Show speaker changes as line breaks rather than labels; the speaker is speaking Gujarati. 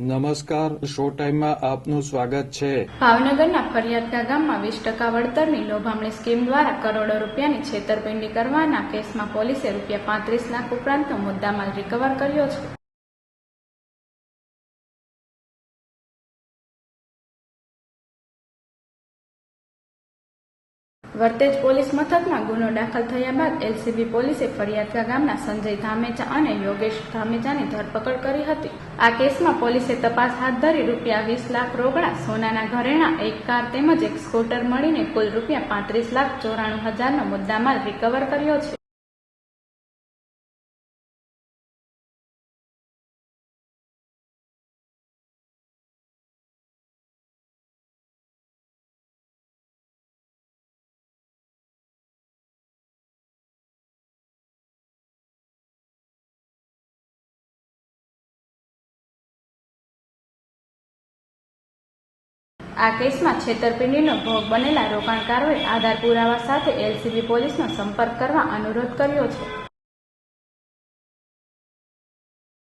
નમસ્કાર, શો ટાઈમમાં આપનું સ્વાગત છે।
ભાવનગરના ફરિયાદકા ગામમાં 20% વળતરની લોભામણી સ્કીમ દ્વારા કરોડો રૂપિયાની છેતરપિંડી કરવાના કેસમાં પોલીસે ₹35 લાખ ઉપરાંતનો મુદ્દામાલ રિકવર કર્યો છે। વરતેજ પોલીસ મથકમાં ગુનો દાખલ થયા બાદ એલસીબી પોલીસે ફરિયાદકા ગામના સંજય ધામેચા અને યોગેશ ધામેચાની ધરપકડ કરી હતી। આ કેસમાં પોલીસે તપાસ હાથ ધરી ₹20 લાખ રોકડા, સોનાના ઘરેણાં, એક કાર તેમજ એક સ્કૂટર મળીને કુલ ₹35,94,000નો મુદ્દામાલ રિકવર કર્યો છે। આ કેસમાં છેતરપિંડીનો ભોગ બનેલા રોકાણકારોએ આધાર પુરાવા સાથે એલસીબી પોલીસનો સંપર્ક કરવા અનુરોધ કર્યો છે।